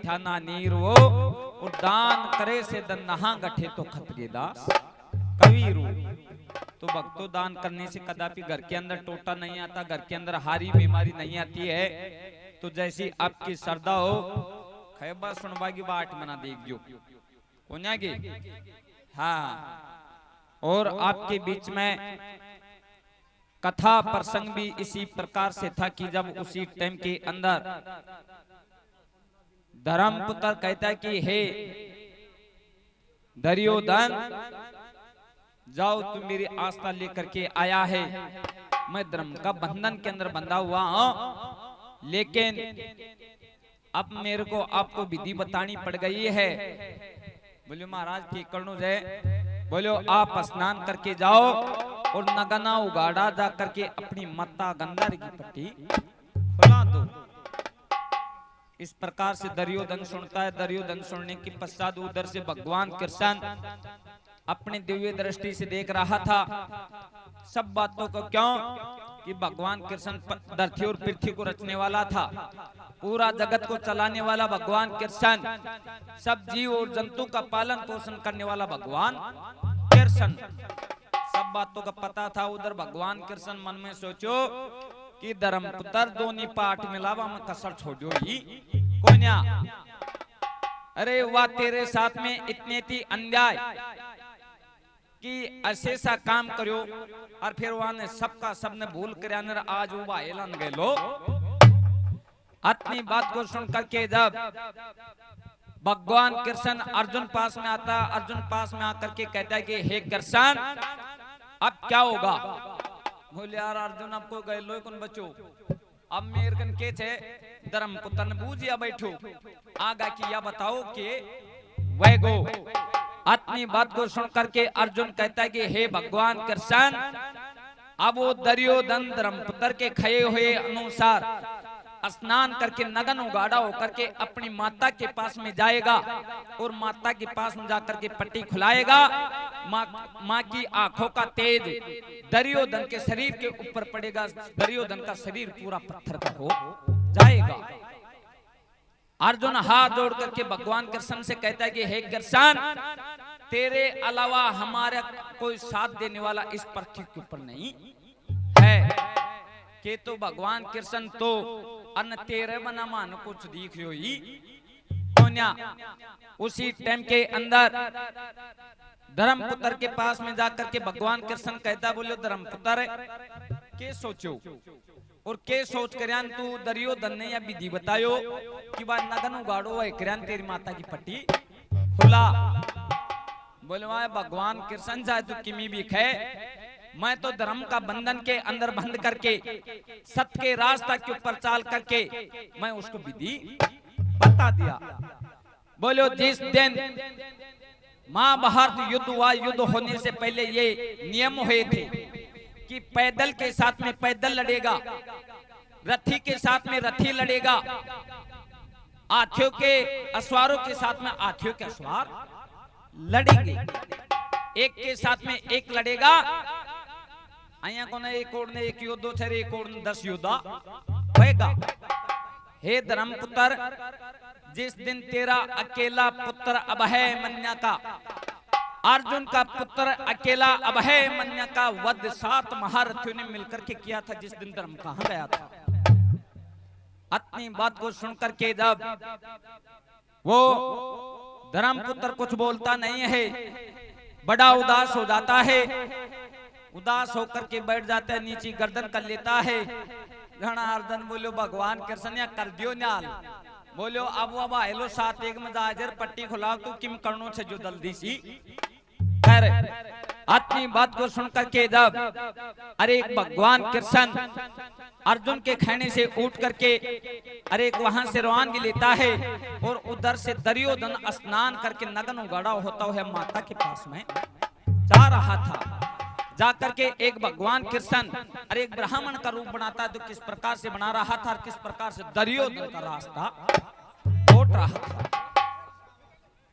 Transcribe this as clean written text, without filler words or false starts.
गठ्याना नीर वो, और दान करे से दन नहा गठे तो खतगे दास कवि रू। तो भक्तों, दान करने से कदापि घर के अंदर टोटा नहीं आता, घर के अंदर हारी बीमारी नहीं आती है। तो जैसी आपकी श्रद्धा हो, खैबा सुनवा की बाट मना देखियो की। हाँ, और आपके बीच में कथा प्रसंग भी इसी प्रकार से था कि जब उसी टाइम के अंदर धर्मपुत्र कहता है कि हे दुर्योधन, जाओ तू मेरी आस्था लेकर के आया है, मैं धर्म का बंधन के अंदर बंधा हुआ हूं, लेकिन अब मेरे को आपको विधि बतानी पड़ गई है। बोलो महाराज की करणो जय। बोलो आप स्नान करके जाओ और नगना उगाड़ा जा करके अपनी माता गंधारी की पट्टी खुला दो। इस प्रकार से दुर्योधन सुनता है। दुर्योधन सुनने के पश्चात उधर से भगवान कृष्ण अपने दिव्य दृष्टि से देख रहा था सब बातों को। क्यों कि भगवान कृष्ण धरती और पृथ्वी को रचने वाला था, पूरा जगत को चलाने वाला भगवान कृष्ण, सब जीव और जंतु का पालन पोषण करने वाला भगवान कृष्ण, सब बातों का पता था। उधर भगवान कृष्ण मन में सोचो कि धर्मपुत्र दोनी पाठ मिलावा में कसर छोड़ो ही कोई ना। अरे वाह, तेरे साथ में इतने थी अन्याय कि ऐसे सा काम करो, और फिर वहां ने सबका सबने भूल कर आज वो बाहेलन गए लो। अपनी बात को सुन करके जब भगवान कृष्ण अर्जुन पास में आता, अर्जुन पास में आकर के कहता है कि हे कृष्ण अब क्या होगा। बोले यार अर्जुन आपको गए लो कौन बचो, अब मेरे कन के थे धर्मपुत्र ने बूझिया बैठो आगा की या बताओ कि वह गो। अपनी बात को सुन करके अर्जुन कहता है कि हे भगवान कृष्ण, अब वो दुर्योधन धर्मपुत्र के खये हुए अनुसार स्नान करके नगन उगाड़ा होकर के अपनी माता के पास में जाएगा और माता के पास में जाकर के पट्टी खुलाएगा। माँ की आंखों का तेज दुर्योधन के शरीर के ऊपर पड़ेगा, दुर्योधन का शरीर पूरा पत्थर का हो जाएगा। अर्जुन हाथ जोड़ करके भगवान कृष्ण से कहता है कि हे कृष्ण, तेरे अलावा हमारा कोई साथ देने वाला इस पृथ्वी के ऊपर नहीं है। के तो भगवान कृष्ण तो अन्न तेरे बना मान कुछ दिख रही ही कोन्या। उसी टाइम के अंदर धर्मपुत्र के पास में जाकर के भगवान कृष्ण कहता, बोलो धर्मपुत्र के सोचो और के सोच कर तू दुर्योधन ने या विधि बतायो कि वह नगन उगाड़ो है कर तेरी माता की पट्टी खुला। बोले भगवान कृष्ण चाहे तू किमी भी खे, मैं तो धर्म का बंधन के अंदर बंद करके सत्य के रास्ता के ऊपर चाल करके मैं उसको विधि बता दिया। बोलो जिस दिन महाभारत युद्ध हुआ, युद्ध होने से पहले ये नियम हुए थे कि पैदल के साथ में पैदल लड़ेगा, रथी के साथ में रथी लड़ेगा, हाथियों के अश्वारों के साथ में हाथियों के अश्वार लड़ेंगे, एक के साथ में एक लड़ेगा। आया को एक और ने एक योद्धो थे, एक और 10 योद्धा होएगा। हे धर्मपुत्र, जिस दिन तेरा अकेला पुत्र अभय मन्या का, अर्जुन का पुत्र अकेला अभय मन्या का वध 7 महारथियों ने मिलकर के किया था, जिस दिन धर्म कहां गया था। अपनी बात को सुनकर के जब वो धर्मपुत्र कुछ बोलता नहीं है, बड़ा उदास हो जाता है, उदास होकर के बैठ जाता है, नीचे गर्दन कर लेता है। घना अर्जुन बोलो भगवान कृष्ण या कर दियो न्याल। बोलो अब हेलो 7 एक में जाजर पट्टी खुलाओ तू किम करनो से जो जल्दी सी। खैर अपनी बात को सुनकर के जब अरे भगवान कृष्ण अर्जुन के कहने से उठ करके अरे वहां से रवानगी लेता है और उधर से दुर्योधन स्नान करके नगन उगाड़ा होता हुआ माता के पास में जा रहा था। जाकर के एक भगवान कृष्ण अरे एक ब्राह्मण का रूप बनाता है, तो किस प्रकार से बना रहा था और किस प्रकार से दुर्योधन का रास्ता लौट रहा था।